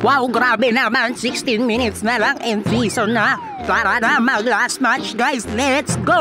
Wow, grabe naman, 16 minutes na lang in season na. Para na mag-last match, guys. Let's go!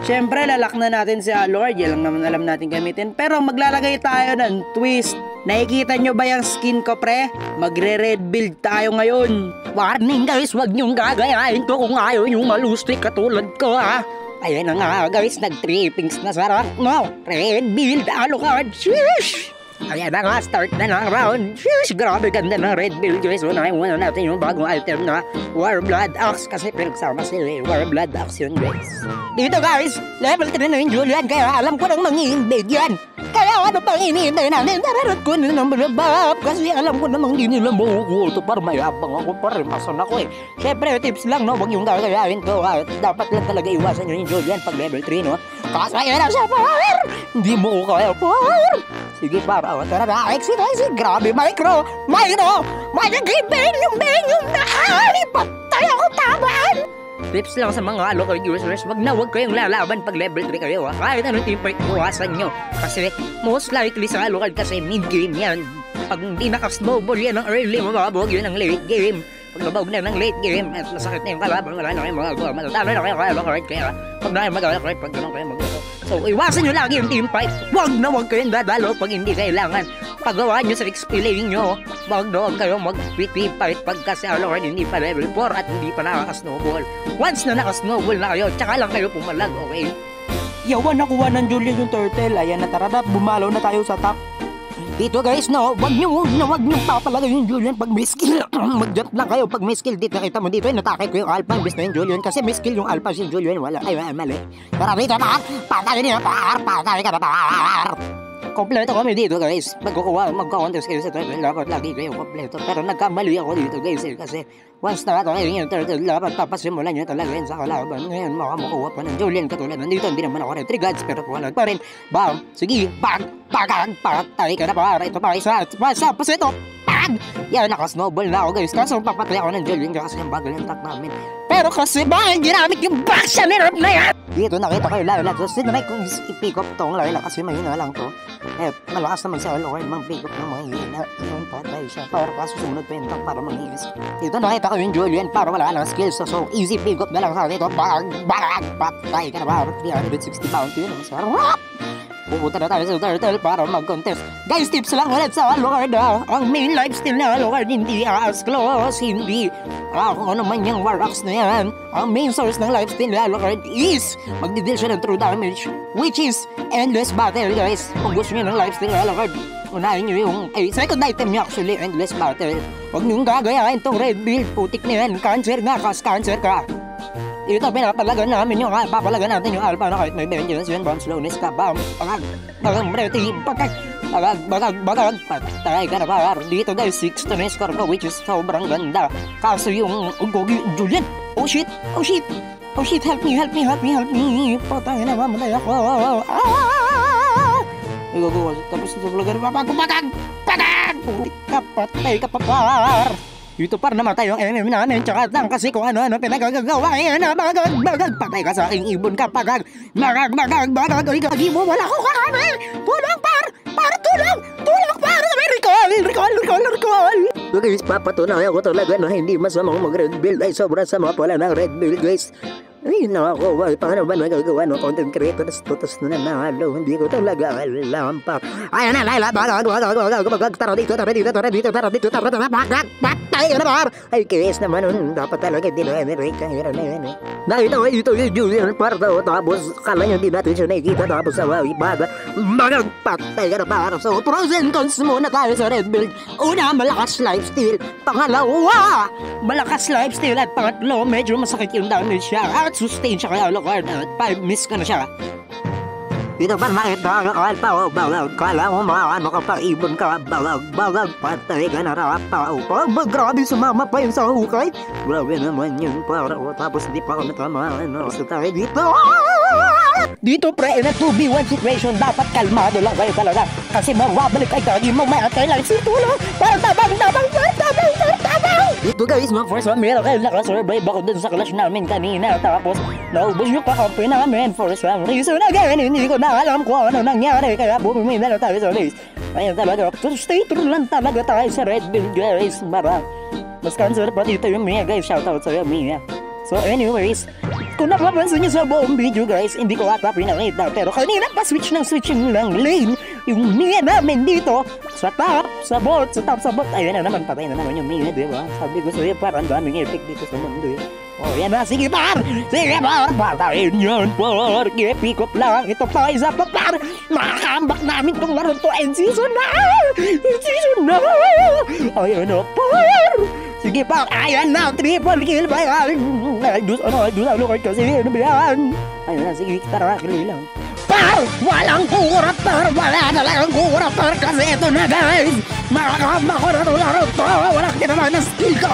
Siyempre, lalak na natin si Alucard. Yan lang naman alam natin gamitin. Pero maglalagay tayo ng twist. Nakikita nyo ba yung skin ko, pre? Magre-red build tayo ngayon. Warning, guys, wag nyong gagayahin to kung ayaw yung malustik katulad ko, ha? Ayan na nga, guys, nag-trippings na sarap, no? Red build, Alucard. Sheesh! Ayan na nga, start na ng round. Sheesh! Grabe ganda ng red build, guys. Unahin muna natin yung bagong item na Warblood Axe. Kasi pinagsama sila yung Warblood Axe yun, guys. Dito, guys, level 3 na yung Julian. Kaya alam ko nang mangiinbig yan. Kaya ano pang iniintay natin? Nararat ko na ng balabab. Kasi alam ko namang di nila makukulto para mayabang ako. Para mason ako eh. Siyempre, tips lang, no? Huwag yung gagayahin ko. Dapat lang talaga iwasan nyo yung Julian pag level 3, no? Kasi ayan na siya, power! Hindi mo ko kaya, power! Sige, para. Tara na, exit. Grabe, micro! Game, yung patay ako tamaan! Tips lang sa mga Alucard users, wag kayong lalaban pag level 3 kayo, ha? Kahit anong team fight, iwasan nyo. Kasi most likely sa Alucard kasi mid-game yan. Pag hindi nakasnowball yan ng early, mababog yun ng late game. Pag nabawag na ng late game at masakit na yung kalaban, wala na kayong magagawa. Matatalo na kayo kaya Alucard, kaya huwag na kayong mag-Alucard pag gano'n kayo mag-Alucard. So, iwasan nyo lagi yung team fight. Wag kayong dadalo pag hindi kailangan. Paggawa nyo sa XP lane nyo, wag kayo mag-team fight pagka si Alucard hindi pa level 4 at hindi pa nakaka-snowball. Once na naka-snowball na kayo, tsaka lang kayo pumalag, okay? Yawan, nakuha ng Julian yung turtle. Ayan na, tara na, bumalaw na tayo sa top. Dito guys, no, wag nyo papalagay yung Julian pag may skill. Mag-jump lang kayo pag may skill. Dito, nakita mo dito, natake ko yung Alpha imbes na yung Julian. Kasi may skill yung Alpha, si Julian wala. Ay, mali. Tara rito na, patay ka na, par. Kompleto kami dito guys. Magkukuha-contest kayo sa turtle. Dapat lagi kayo kompleto. Pero nagkamali ako dito guys kasi once na kayo yung turtle, dapat papasimulan nyo talaga yun sa kalaban. Ngayon makamukuha pa ng Julian katulad nandito. Hindi naman ako rin 3 gods pero wala pa rin. Bam! Sige! Patay ka na para. Ito pa isa. Pasito! Yan, naka-snowball na ako guys. Kaso papatay ako ng Julian kasi yung bagal yung attack namin. Pero kasi bakit ginamit yung backsya ni Rob na yan? Dito nakita ko yung Lilac. So sinanay kong i-pick up itong Lilac kasi mahina lang to. Eh, malakas naman si Alucard mang-pick up ng mga hina. Yung patay siya. Para kaso sumunod pa yung tank para manginis. Dito nakita ko yung Julian para wala lang skills. So easy pick up na lang sa dito. Patay ka na ba? 360 pounds yun. Sarap! Pupunta na tayo sa turtle para mag-contest. Guys, tips lang ulit sa Alucard, ha? Ang main lifesteal na Alucard, hindi as close, hindi. Kung ano man yung War Axe na yan, ang main source ng lifesteal na Alucard is magdi-deal siya ng true damage, which is endless battle, guys. Kung gusto nyo ng lifesteal na Alucard, unahin nyo yung second item nyo actually, endless battle. Huwag nyo gagayahin tong red build, putik na yan, cancer ka. Dito, pinapalagan namin yung papalagan natin yung Alpha na kahit may vengeance yun, bomb slowness ka, bagag, patay ka na par. Dito guys, 6 to na score ko, which is sobrang ganda. Kaso yung Gogi Julian, oh shit, help me, patay na, mamatay ako. Tapos ito vlogger, patay ka pa par. Dito par namatay yung enemy namin tsaka lang kasi kung ano-ano pinagagagawa yan bagag patay ka sa aking ibon ka bagag oy gagi mo wala ko kami tulong par tulong par recall guys papatunayan ko talaga na hindi masama mag-red build ay sobrang sama pala ng red build guys. Ay, nako, paano ba nagagawa ng content creator na tutos na nahalo? Hindi ko talaga alam pa. Ayan na, tara dito, patay ka na par. Ay, case naman, dapat talaga dinamirik ang hira na yan eh. Nakita ko dito yung Julian par daw, tapos kala nyo di natin siya nakikita, tapos sa bagang patay ka na par. So, pros and cons muna tayo sa red build. Una, malakas lifesteal. Pangalawa, malakas lifesteal. At pangatlo, medyo masakit yung damage siya. At sustain siya kay Alucard at 5 miss ka na siya. Dito pa nakita ka Alpha o balag. Kala mo makakano ka pa ibon ka balag patay ka na rapa o grabe sumama pa yun sa hukay. Grabe naman yun para o tapos di pa ako natamaan. Basta tayo dito pre, in a 2v1 situation dapat kalmado lang kayo talaga kasi mawabalik ay gagi mo may atay lang si tulong para tabang. Dito ito guys, no? First one, meron kayo nakasurvive ako dun sa clash namin kanina. Tapos, naubos yung kakampi namin. First one, reason again, hindi ko na alam kung ano nangyari. Kaya bumimay na tayo sa race. Ayun talaga, stay true lang talaga tayo sa Red Bull guys. Mas cancel pa dito yung Mia guys. Shoutout sa Mia. So anyways, kung napapansin nyo sa buong video guys, hindi ko ata pinakita. Pero kanina pa switching lang lane yung Mia namin dito sa top, sa bot, sa bot. Ayun na naman, patay na naman yung Mia, diba? Sabi ko sa'yo, parang daming epic dito sa mundo eh. Oh, yan na, sige par! Sige par! Patayin yan par! Pick up lang, ito pa isa pa par! Makakambak namin tong laro to end season na! Ayun na par! Sige pa, ayan na, triple kill ba yan? Diyos Lord kasi, ano ba yan? Ayun na, sige, tara, kill lang. Par! Walang kurap par! Wala na lang kurap par kasi ito na guys! Makakamba ko na ito laro to! Walang kinalaman ng skill ko!